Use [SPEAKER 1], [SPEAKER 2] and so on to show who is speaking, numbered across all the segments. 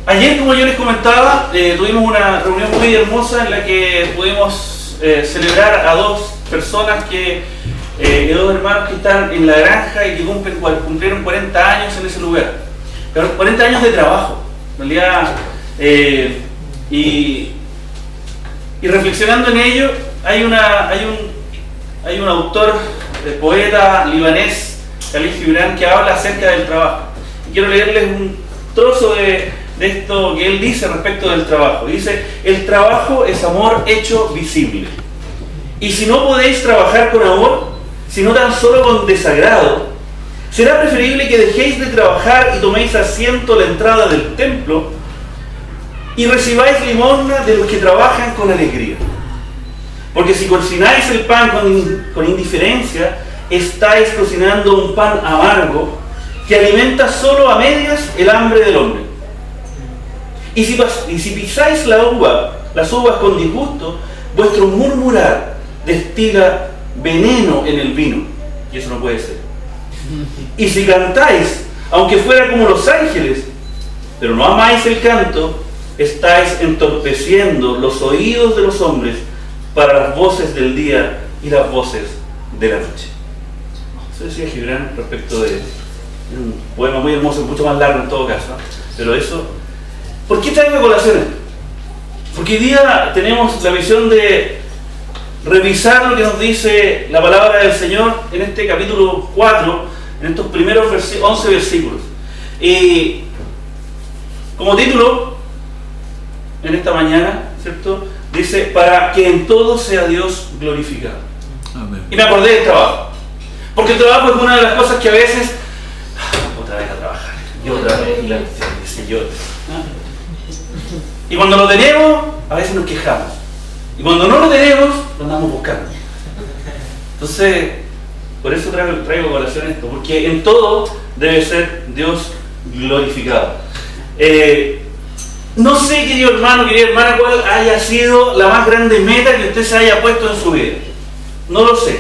[SPEAKER 1] Ayer, como yo les comentaba, tuvimos una reunión muy hermosa en la que pudimos celebrar a dos personas dos hermanos que están en la granja y que cumplieron 40 años en ese lugar. 40 años de trabajo, en realidad, y reflexionando en ello, hay un autor, poeta libanés, Khalil Gibran, que habla acerca del trabajo. Y quiero leerles un trozo de esto que él dice respecto del trabajo. Dice: el trabajo es amor hecho visible. Y si no podéis trabajar con amor, sino tan solo con desagrado, será preferible que dejéis de trabajar y toméis asiento a la entrada del templo y recibáis limosna de los que trabajan con alegría. Porque si cocináis el pan con indiferencia, estáis cocinando un pan amargo que alimenta solo a medias el hambre del hombre. Y si pisáis las uvas con disgusto, vuestro murmurar destila veneno en el vino, y eso no puede ser. Y si cantáis, aunque fuera como los ángeles, pero no amáis el canto, estáis entorpeciendo los oídos de los hombres para las voces del día y las voces de la noche. Eso decía Gibran respecto de un poema muy hermoso, mucho más largo en todo caso, ¿no? Pero eso, ¿por qué traigo colaciones? Porque hoy día tenemos la visión de revisar lo que nos dice la palabra del Señor en este capítulo 4, en estos primeros 11 versículos. Y como título, en esta mañana, ¿cierto?, dice: para que en todo sea Dios glorificado. Amén. Y me acordé del trabajo, porque el trabajo es una de las cosas que a veces, otra vez a trabajar, y otra vez, y y cuando lo tenemos, a veces nos quejamos, y cuando no lo tenemos, lo andamos buscando. Entonces, por eso traigo colación esto, porque en todo debe ser Dios glorificado. No sé, querido hermano, querida hermana, cuál haya sido la más grande meta que usted se haya puesto en su vida. No lo sé.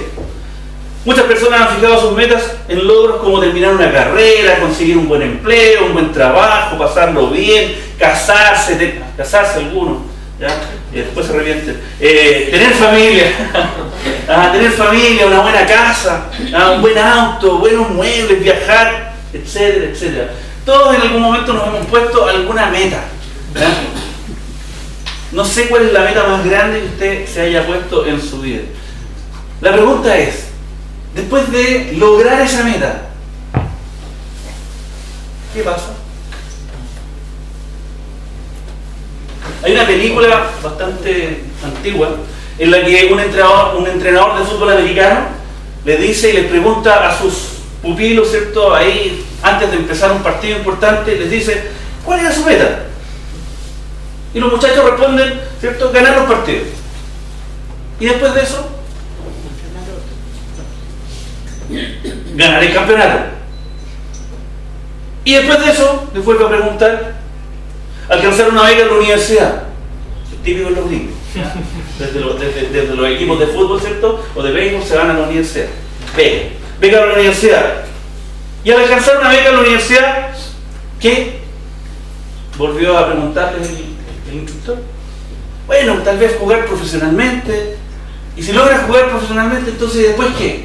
[SPEAKER 1] Muchas personas han fijado sus metas en logros como terminar una carrera, conseguir un buen empleo, un buen trabajo, pasarlo bien, casarse algunos, ¿ya? Y después se revienten. Tener familia, tener familia, una buena casa, un buen auto, buenos muebles, viajar, etcétera, etcétera. Todos en algún momento nos hemos puesto alguna meta, ¿ya? No sé cuál es la meta más grande que usted se haya puesto en su vida. La pregunta es, después de lograr esa meta, ¿qué pasa? Hay una película bastante antigua en la que un entrenador de fútbol americano le dice y les pregunta a sus pupilos, ¿cierto?, ahí antes de empezar un partido importante, les dice: ¿cuál era su meta? Y los muchachos responden, ¿cierto?, ganar los partidos. Y después de eso, ganar el campeonato. Y después de eso, les vuelvo a preguntar: alcanzar una beca en la universidad. Es típico en los gringos. Desde los equipos de fútbol, ¿cierto?, o de béisbol, se van a la universidad. Beca a la universidad. Y al alcanzar una beca en la universidad, ¿qué? Volvió a preguntarles el instructor. Bueno, tal vez jugar profesionalmente. Y si logras jugar profesionalmente, entonces ¿después qué?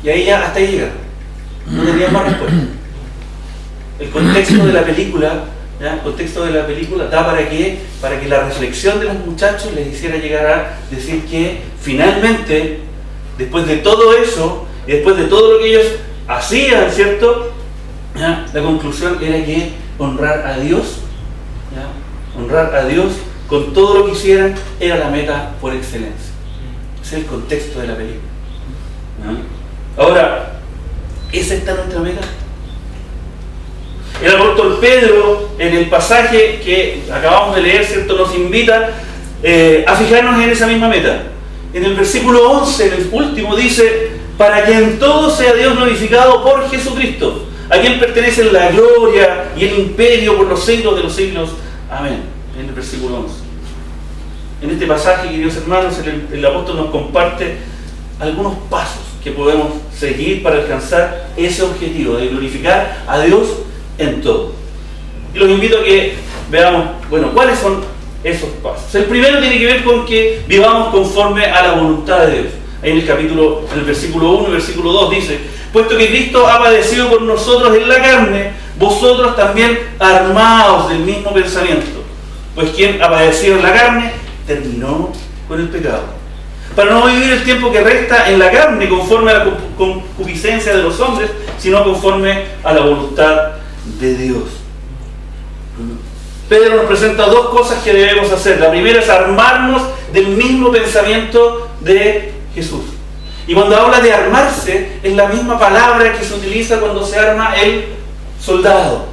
[SPEAKER 1] Y ahí ya, hasta ahí llega. No tenía más respuesta. El contexto de la película, ¿ya? El contexto de la película da para que la reflexión de los muchachos les hiciera llegar a decir que finalmente, después de todo eso, y después de todo lo que ellos hacían, ¿cierto?, ¿ya?, la conclusión era que honrar a Dios, ¿ya?, honrar a Dios con todo lo que hicieran era la meta por excelencia. Ese es el contexto de la película, ¿ya? Ahora, ¿es esta nuestra meta? El apóstol Pedro, en el pasaje que acabamos de leer, ¿cierto?, nos invita a fijarnos en esa misma meta. En el versículo 11, en el último, dice: para que en todo sea Dios glorificado por Jesucristo, a quien pertenecen la gloria y el imperio por los siglos de los siglos. Amén. En el versículo 11. En este pasaje, queridos hermanos, el apóstol nos comparte algunos pasos que podemos seguir para alcanzar ese objetivo de glorificar a Dios en todo. Y los invito a que veamos, bueno, cuáles son esos pasos. El primero tiene que ver con que vivamos conforme a la voluntad de Dios. Ahí en el versículo 1 y versículo 2 dice: puesto que Cristo ha padecido por nosotros en la carne, vosotros también armaos del mismo pensamiento. Pues quien ha padecido en la carne, terminó con el pecado, para no vivir el tiempo que resta en la carne conforme a la concupiscencia de los hombres, sino conforme a la voluntad de Dios. Pedro nos presenta dos cosas que debemos hacer. La primera es armarnos del mismo pensamiento de Jesús. Y cuando habla de armarse, es la misma palabra que se utiliza cuando se arma el soldado.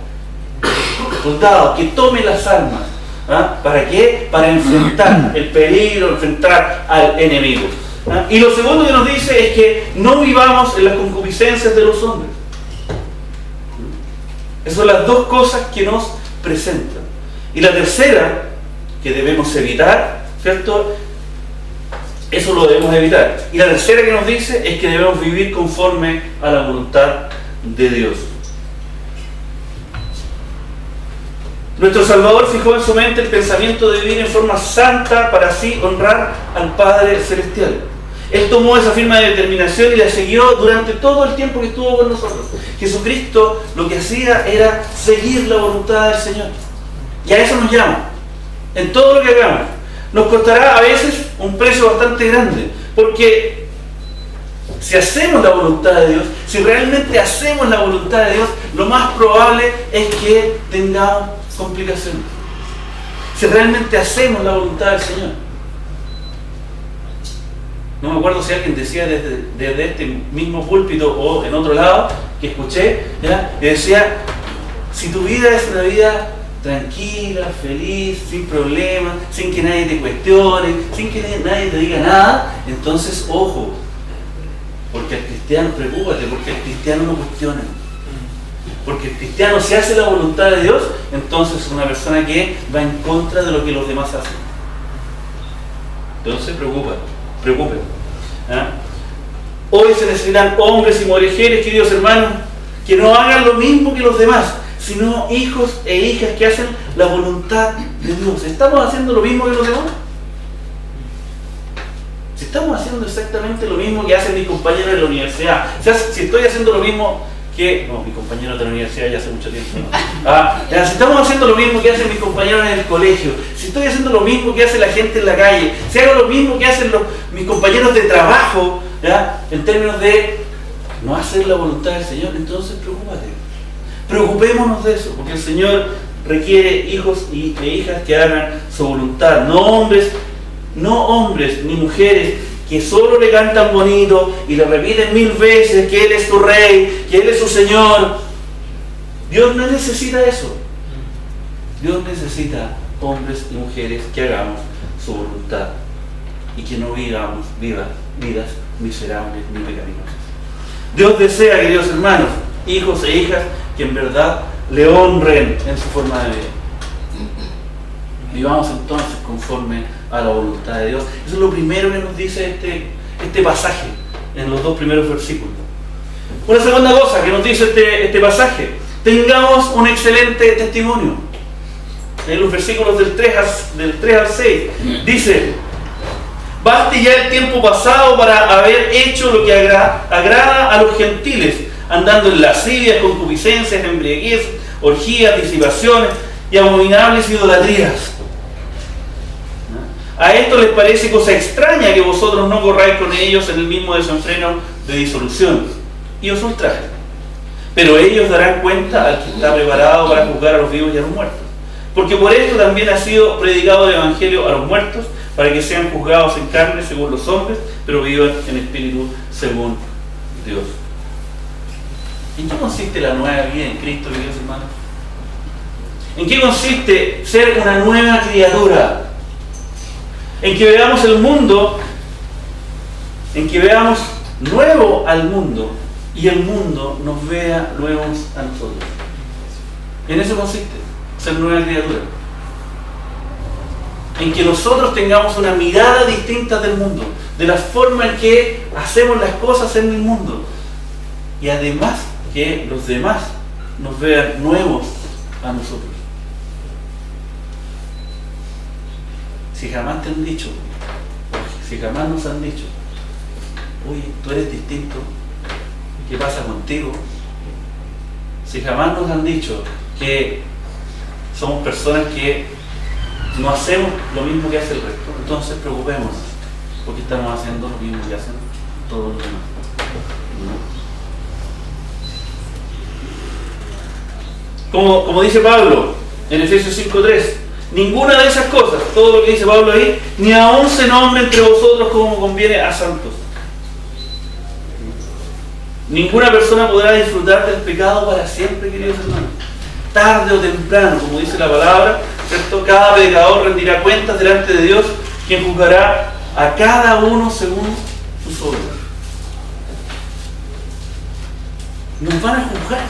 [SPEAKER 1] El soldado que tome las armas. ¿Ah? ¿Para qué? Para enfrentar el peligro, enfrentar al enemigo. ¿Ah? Y lo segundo que nos dice es que no vivamos en las concupiscencias de los hombres. Esas son las dos cosas que nos presentan. Y la tercera, que debemos evitar, ¿cierto? Eso lo debemos evitar. Y la tercera que nos dice es que debemos vivir conforme a la voluntad de Dios. Nuestro Salvador fijó en su mente el pensamiento de vivir en forma santa para así honrar al Padre Celestial. Él tomó esa firme determinación y la siguió durante todo el tiempo que estuvo con nosotros. Jesucristo lo que hacía era seguir la voluntad del Señor. Y a eso nos llama, en todo lo que hagamos. Nos costará a veces un precio bastante grande, porque si hacemos la voluntad de Dios, si realmente hacemos la voluntad de Dios, lo más probable es que tengamos complicaciones. Si realmente hacemos la voluntad del Señor. No me acuerdo si alguien decía desde este mismo púlpito o en otro lado, que escuché, ¿ya? Que decía: si tu vida es una vida tranquila, feliz, sin problemas, sin que nadie te cuestione, sin que nadie te diga nada, entonces ojo, porque al cristiano, preocúpate, porque el cristiano no cuestiona. Porque el cristiano, si hace la voluntad de Dios, entonces es una persona que va en contra de lo que los demás hacen. Entonces preocupen. ¿Ah? Hoy se necesitan hombres y mujeres, queridos hermanos, que no hagan lo mismo que los demás, sino hijos e hijas que hacen la voluntad de Dios. ¿Estamos haciendo lo mismo que los demás? Si estamos haciendo exactamente lo mismo que hacen mis compañeros de la universidad, si estoy haciendo lo mismo que... No, mis compañeros de la universidad ya hace mucho tiempo, ¿no? Si estamos haciendo lo mismo que hacen mis compañeros en el colegio, si estoy haciendo lo mismo que hace la gente en la calle, si hago lo mismo que hacen mis compañeros de trabajo, ¿ya? En términos de no hacer la voluntad del Señor, entonces preocúpate. Preocupémonos de eso, porque el Señor requiere hijos e hijas que hagan su voluntad, no hombres ni mujeres que solo le cantan bonito y le repiten 1000 veces que Él es tu Rey, que Él es su Señor. Dios no necesita eso. Dios necesita hombres y mujeres que hagamos su voluntad y que no vivamos vidas miserables ni pecaminosas. Dios desea, queridos hermanos, hijos e hijas que en verdad le honren en su forma de vida. Vivamos entonces conforme a la voluntad de Dios. Eso es lo primero que nos dice este pasaje en los dos primeros versículos. Una segunda cosa que nos dice este pasaje: tengamos un excelente testimonio. En los versículos del 3 al 6 dice: baste ya el tiempo pasado para haber hecho lo que agrada a los gentiles, andando en lascivias, concupiscencias, embriaguez, orgías, disipaciones y abominables idolatrías. A esto les parece cosa extraña que vosotros no corráis con ellos en el mismo desenfreno de disolución y os ultrajen. Pero ellos darán cuenta al que está preparado para juzgar a los vivos y a los muertos. Porque por esto también ha sido predicado el Evangelio a los muertos, para que sean juzgados en carne según los hombres, pero vivan en espíritu según Dios. ¿En qué consiste la nueva vida en Cristo, queridos hermanos? ¿En qué consiste ser una nueva criatura? En que veamos el mundo, en que veamos nuevo al mundo y el mundo nos vea nuevos a nosotros. En eso consiste ser nueva criatura. En que nosotros tengamos una mirada distinta del mundo, de la forma en que hacemos las cosas en el mundo, y además que los demás nos vean nuevos a nosotros. Si jamás te han dicho, si jamás nos han dicho, oye, tú eres distinto, ¿qué pasa contigo? Si jamás nos han dicho que somos personas que no hacemos lo mismo que hace el resto, entonces preocupémonos, porque estamos haciendo lo mismo que hacen todos los demás. Como dice Pablo en Efesios 5:3, ninguna de esas cosas, todo lo que dice Pablo ahí, ni aún se nombre entre vosotros como conviene a santos. Ninguna persona podrá disfrutar del pecado para siempre, queridos hermanos. Tarde o temprano, como dice la palabra, ¿cierto? Cada pecador rendirá cuentas delante de Dios, quien juzgará a cada uno según sus obras. Nos van a juzgar.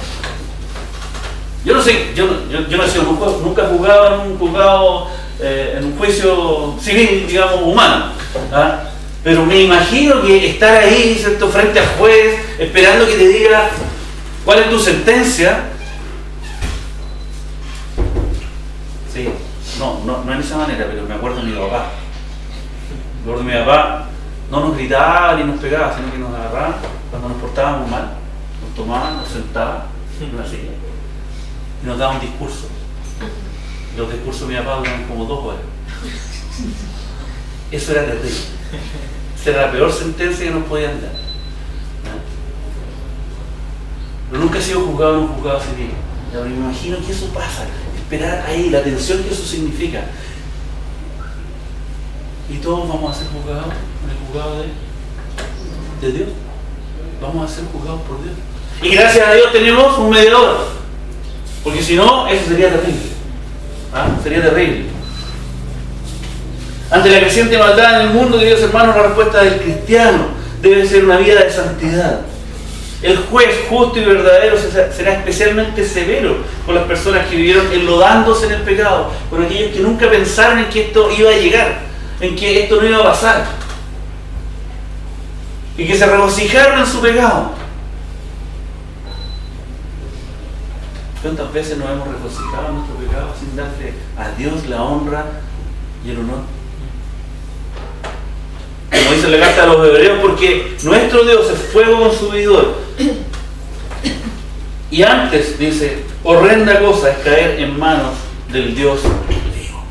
[SPEAKER 1] Yo no sé, yo no he sido nunca juzgado en un juzgado, en un juicio civil, digamos, humano. ¿Ah? Pero me imagino que estar ahí, ¿cierto?, frente al juez, esperando que te diga cuál es tu sentencia. Sí, no en esa manera, pero me acuerdo de mi papá. Me acuerdo de mi papá, no nos gritaba ni nos pegaba, sino que nos agarraba cuando nos portábamos mal, nos tomaba, nos sentaba en una silla y nos daba un discurso. Y los discursos de mi papá duran como 2 horas. Eso era terrible. Esa era la peor sentencia que nos podían dar. Pero nunca he sido juzgado en un juzgado civil. Pero me imagino que eso pasa. Esperar ahí, la tensión que eso significa. Y todos vamos a ser juzgados en el juzgado de Dios. Vamos a ser juzgados por Dios. Y gracias a Dios tenemos un mediador. Porque si no, eso sería terrible. Sería terrible. Ante la creciente maldad en el mundo, queridos hermanos, la respuesta del cristiano debe ser una vida de santidad. El juez justo y verdadero será especialmente severo con las personas que vivieron enlodándose en el pecado, con aquellos que nunca pensaron en que esto iba a llegar, en que esto no iba a pasar, y que se regocijaron en su pecado. ¿Cuántas veces nos hemos regocijado en nuestro pecado sin darle a Dios la honra y el honor? Como dice la carta a los Hebreos, porque nuestro Dios es fuego consumidor. Y antes, dice, horrenda cosa es caer en manos del Dios vivo.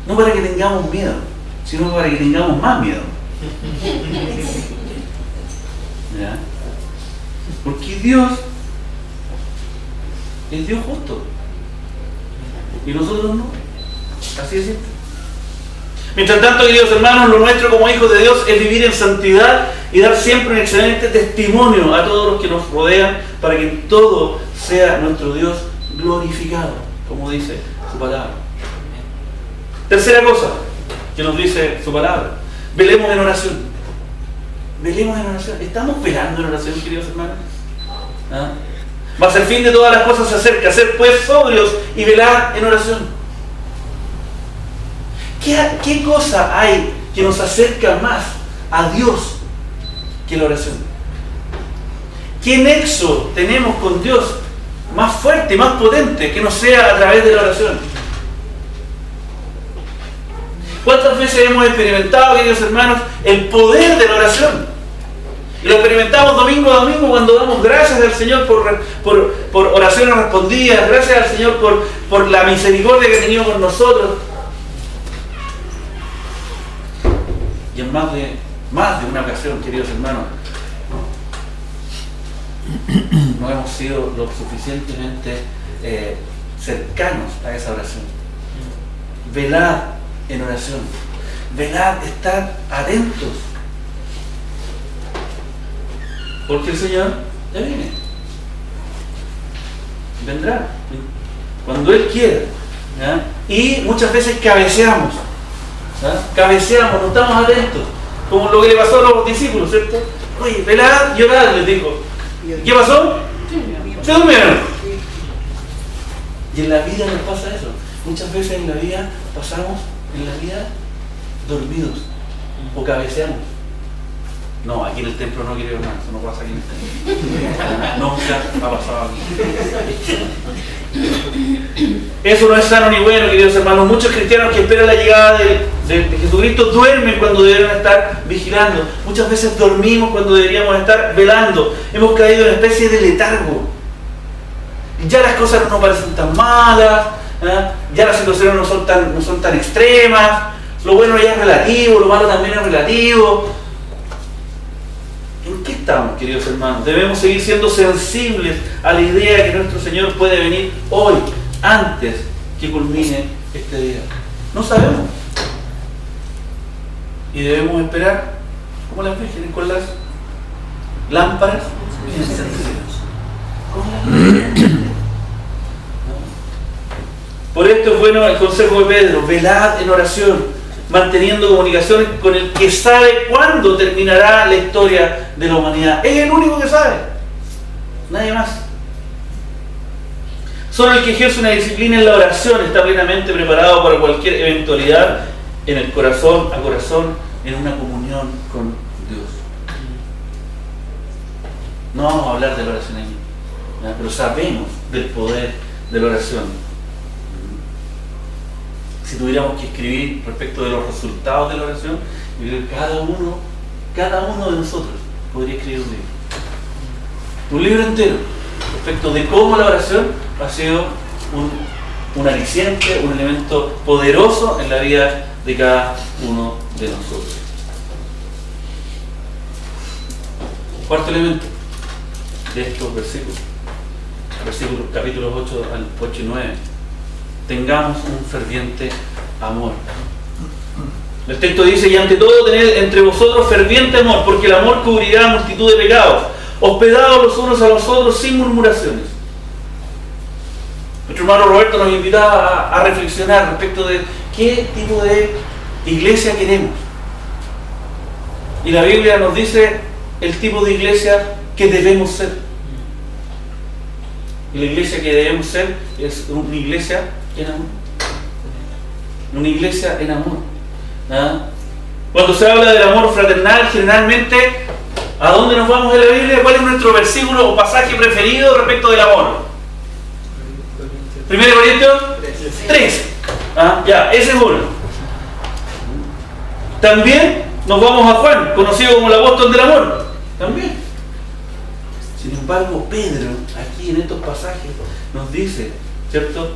[SPEAKER 1] No para que tengamos miedo, sino para que tengamos más miedo. ¿Ya? Porque Dios es Dios justo. Y nosotros no. Así es simple. Mientras tanto, queridos hermanos, lo nuestro como hijos de Dios es vivir en santidad y dar siempre un excelente testimonio a todos los que nos rodean para que en todo sea nuestro Dios glorificado, como dice su palabra. Tercera cosa que nos dice su palabra: velemos en oración. Velemos en oración. ¿Estamos velando en oración, queridos hermanos? Mas el fin de todas las cosas se acerca. Ser pues sobrios y velar en oración. ¿Qué cosa hay que nos acerca más a Dios que la oración? ¿Qué nexo tenemos con Dios más fuerte, más potente que no sea a través de la oración? ¿Cuántas veces hemos experimentado, queridos hermanos, el poder de la oración? Y lo experimentamos domingo a domingo cuando damos gracias al Señor por oraciones respondidas, gracias al Señor por la misericordia que ha tenido con nosotros. Y en más de una ocasión, queridos hermanos, no hemos sido lo suficientemente cercanos a esa oración. Velad en oración. Velad, estar atentos. Porque el Señor ya viene. Vendrá. Cuando Él quiera. ¿Ya? Y muchas veces cabeceamos. Cabeceamos, no estamos atentos, como lo que le pasó a los discípulos, ¿cierto? Oye, velad y orad, les dijo. ¿Qué pasó? Se durmieron. Y en la vida nos pasa eso. Muchas veces en la vida pasamos dormidos o cabeceamos. No, aquí en el templo no, querido hermano, eso no pasa aquí en el templo. Nunca ha pasado aquí. Eso no es sano ni bueno, queridos hermanos. Muchos cristianos que esperan la llegada de Jesucristo duermen cuando deberían estar vigilando. Muchas veces dormimos cuando deberíamos estar velando. Hemos caído en una especie de letargo. Ya las cosas no nos parecen tan malas, ya las situaciones no son tan extremas, lo bueno ya es relativo, lo malo también es relativo. ¿En qué estamos, queridos hermanos? Debemos seguir siendo sensibles a la idea que nuestro Señor puede venir hoy, antes que culmine este día. No sabemos. Y debemos esperar, como las vírgenes, con las lámparas encendidas. Por esto es bueno el consejo de Pedro: velad en oración, manteniendo comunicaciones con el que sabe cuándo terminará la historia de la humanidad. Es el único que sabe, nadie más. Solo el que ejerce una disciplina en la oración está plenamente preparado para cualquier eventualidad en el corazón a corazón, en una comunión con Dios. No vamos a hablar de la oración aquí, pero sabemos del poder de la oración. Si tuviéramos que escribir respecto de los resultados de la oración, yo creo que cada uno de nosotros podría escribir un libro entero respecto de cómo la oración ha sido un aliciente, un elemento poderoso en la vida de cada uno de nosotros. Cuarto elemento de estos versículos, capítulos 8 y 9. Tengamos un ferviente amor. El texto dice: y ante todo tened entre vosotros ferviente amor, porque el amor cubrirá multitud de pecados. Hospedados los unos a los otros sin murmuraciones. Nuestro hermano Roberto nos invitaba a reflexionar respecto de qué tipo de iglesia queremos. Y la Biblia nos dice el tipo de iglesia que debemos ser. Y la iglesia que debemos ser es una iglesia en amor. Una iglesia en amor. Cuando se habla del amor fraternal, generalmente, ¿a dónde nos vamos en la Biblia? ¿Cuál es nuestro versículo o pasaje preferido respecto del amor? 1 Corintios 3. Ya, ese es uno. También nos vamos a Juan, conocido como el apóstol del amor. También. Sin embargo, Pedro, aquí en estos pasajes, nos dice, ¿cierto?,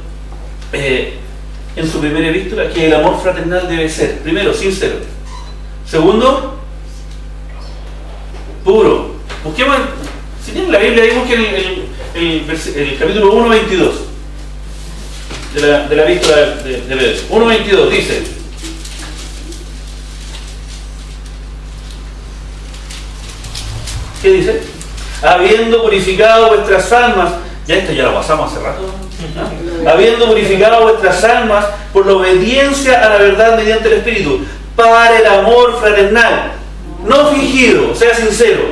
[SPEAKER 1] en su primera epístola, que el amor fraternal debe ser, primero, sincero. Segundo, puro. Busquemos, si tienen la Biblia, ahí busquen el capítulo 1:22 de la epístola de Pedro. 1:22 dice: ¿qué dice? Habiendo purificado vuestras almas, ya esto ya lo pasamos hace rato, ¿no? Habiendo purificado vuestras almas por la obediencia a la verdad mediante el Espíritu, para el amor fraternal, no fingido, o sea, sincero.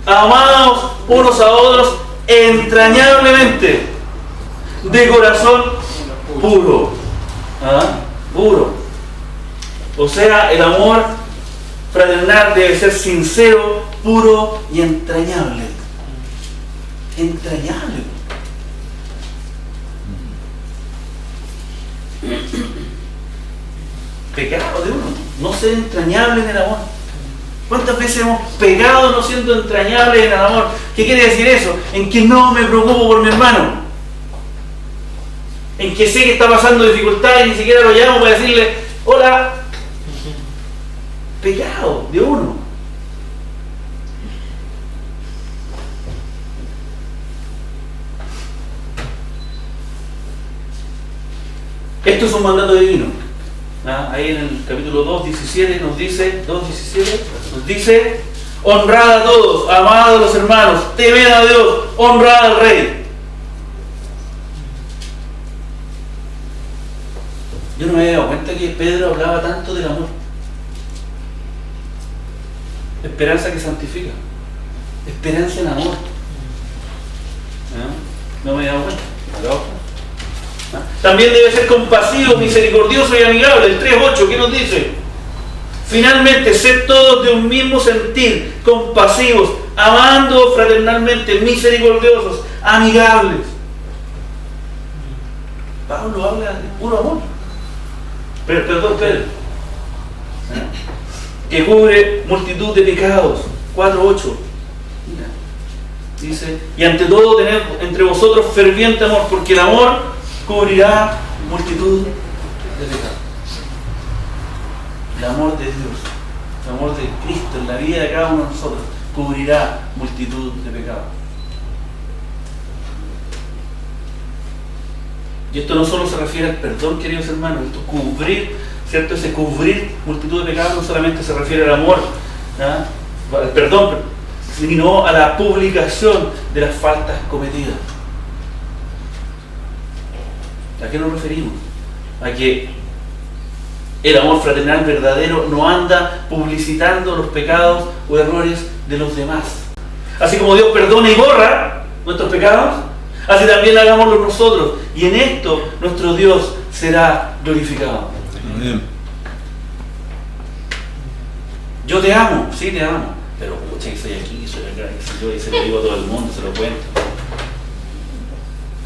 [SPEAKER 1] Amados unos a otros entrañablemente, de corazón puro. Puro. O sea, el amor fraternal debe ser sincero, puro y entrañable. Entrañable. Pecado de uno, no ser entrañable en el amor. ¿Cuántas veces hemos pecado no siendo entrañables en el amor? ¿Qué quiere decir eso? En que no me preocupo por mi hermano, en que sé que está pasando dificultades y ni siquiera lo llamo para decirle hola. Pecado de uno. Esto es un mandato divino. Ahí en el capítulo 2:17 nos dice: honrad a todos, amad a los hermanos, temed a Dios, honrad al rey. Yo no me había dado cuenta que Pedro hablaba tanto del amor. Esperanza que santifica, esperanza en amor. No me había dado cuenta. También debe ser compasivo, misericordioso y amigable. El 3:8, ¿qué nos dice? Finalmente, sed todos de un mismo sentir, compasivos, amando fraternalmente, misericordiosos, amigables. Pablo habla de puro amor. Perdón, Pedro. Que cubre multitud de pecados. 4:8. Dice, y ante todo tened entre vosotros ferviente amor, porque el amor cubrirá multitud de pecados. El amor de Dios, el amor de Cristo en la vida de cada uno de nosotros cubrirá multitud de pecados. Y esto no solo se refiere al perdón, queridos hermanos, esto cubrir, ¿cierto? Ese cubrir multitud de pecados no solamente se refiere al amor, al perdón, sino a la publicación de las faltas cometidas. ¿A qué nos referimos? A que el amor fraternal verdadero no anda publicitando los pecados o errores de los demás. Así como Dios perdona y borra nuestros pecados, así también hagámoslo nosotros. Y en esto nuestro Dios será glorificado. Amén. Yo te amo, sí te amo, pero pucha, que soy aquí, soy acá, que soy yo, y se lo digo a todo el mundo, se lo cuento.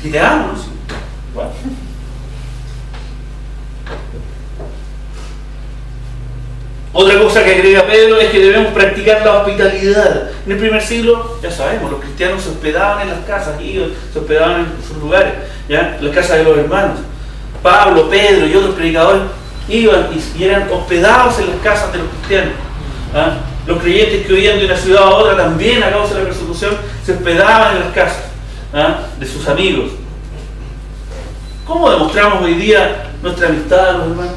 [SPEAKER 1] Si te amo, ¿no? Sí. Bueno. Otra cosa que agrega Pedro es que debemos practicar la hospitalidad. En el primer siglo, ya sabemos, los cristianos se hospedaban en las casas, se hospedaban en sus lugares, ¿ya? En las casas de los hermanos. Pablo, Pedro y otros predicadores iban y eran hospedados en las casas de los cristianos. ¿Ah? Los creyentes que huían de una ciudad a otra también a causa de la persecución se hospedaban en las casas de sus amigos. ¿Cómo demostramos hoy día nuestra amistad a los hermanos?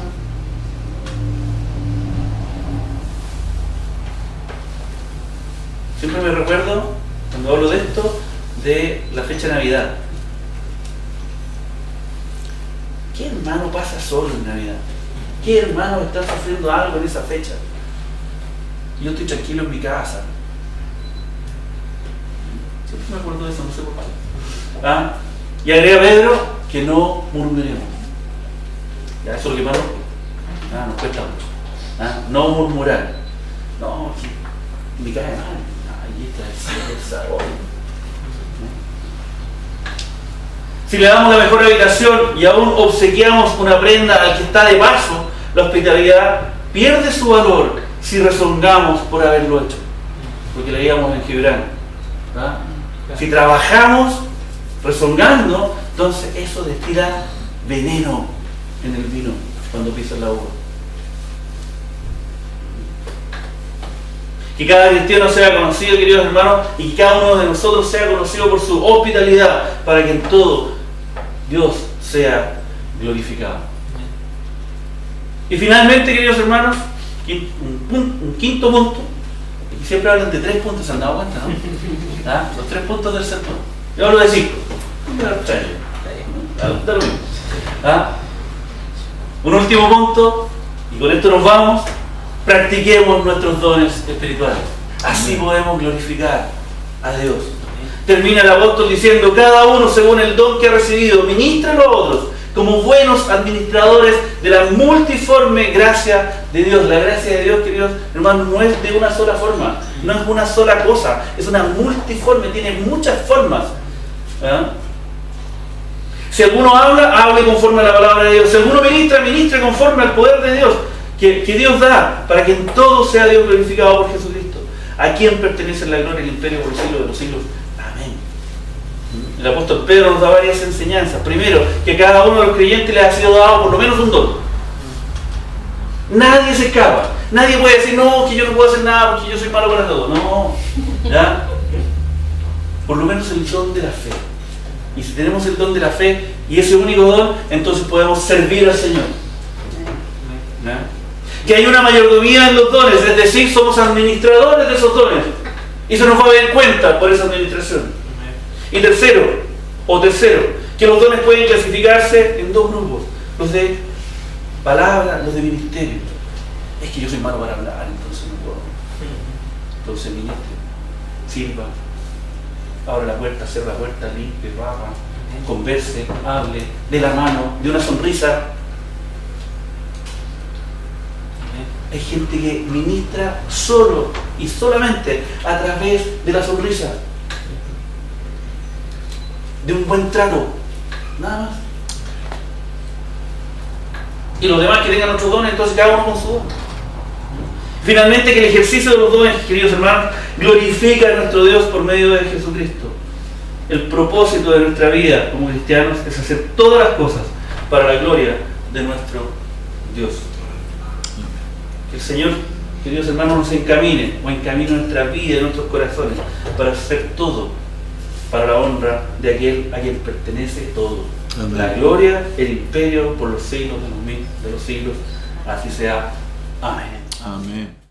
[SPEAKER 1] Siempre me recuerdo, cuando hablo de esto, de la fecha de Navidad. ¿Qué hermano pasa solo en Navidad? ¿Qué hermano está sufriendo algo en esa fecha? Yo estoy tranquilo en mi casa. Siempre me acuerdo de eso, no sé por qué. Y agrega Pedro que no murmuremos. Ya, eso es lo que más nos cuesta mucho. No murmurar. No, me cae mal. Si le damos la mejor habitación y aún obsequiamos una prenda al que está de paso, la hospitalidad pierde su valor si rezongamos por haberlo hecho. Porque leíamos en Gibran. Si trabajamos rezongando, entonces eso destila veneno en el vino cuando pisas la uva. Que cada cristiano sea conocido, queridos hermanos, y que cada uno de nosotros sea conocido por su hospitalidad, para que en todo Dios sea glorificado. Y finalmente, queridos hermanos, un quinto punto, y siempre hablan de 3 puntos, ¿se han dado cuenta, no? Los 3 puntos del sermón. Yo hablo de 5. Un último punto, y con esto nos vamos. Practiquemos nuestros dones espirituales. Así podemos glorificar a Dios. Termina el apóstol diciendo: cada uno según el don que ha recibido, ministra a otros como buenos administradores de la multiforme gracia de Dios. La gracia de Dios, queridos hermanos, no es de una sola forma, no es una sola cosa, es una multiforme, tiene muchas formas. Si alguno habla, hable conforme a la palabra de Dios. Si alguno ministra, ministre conforme al poder de Dios que Dios da, para que en todo sea Dios glorificado por Jesucristo, a quien pertenece la gloria y el imperio por los siglos de los siglos. Amén. El apóstol Pedro nos da varias enseñanzas. Primero, que a cada uno de los creyentes le ha sido dado por lo menos un don. Nadie se escapa. Nadie puede decir: no, que yo no puedo hacer nada porque yo soy malo para todo. No, ¿ya? Por lo menos el don de la fe. Y si tenemos el don de la fe y ese único don, entonces podemos servir al Señor. ¿Ya? Que hay una mayordomía en los dones, es decir, somos administradores de esos dones. Y se nos va a dar cuenta por esa administración. Y tercero, que los dones pueden clasificarse en 2 grupos: los de palabra, los de ministerio. Es que yo soy malo para hablar, entonces no puedo. Entonces ministre, sirva, abra la puerta, cierra la puerta, limpie, barra, converse, hable, dé la mano, dé una sonrisa. Hay gente que ministra solo y solamente a través de la sonrisa, de un buen trato, nada más. Y los demás que tengan otros dones, entonces cada uno con su don. Finalmente, que el ejercicio de los dones, queridos hermanos, glorifica a nuestro Dios por medio de Jesucristo. El propósito de nuestra vida como cristianos es hacer todas las cosas para la gloria de nuestro Dios. Que el Señor, queridos hermanos, nos encamine o encamine nuestra vida y nuestros corazones para hacer todo para la honra de aquel a quien pertenece todo. Amén. La gloria, el imperio por los siglos de los siglos. Así sea. Amén.
[SPEAKER 2] Amén.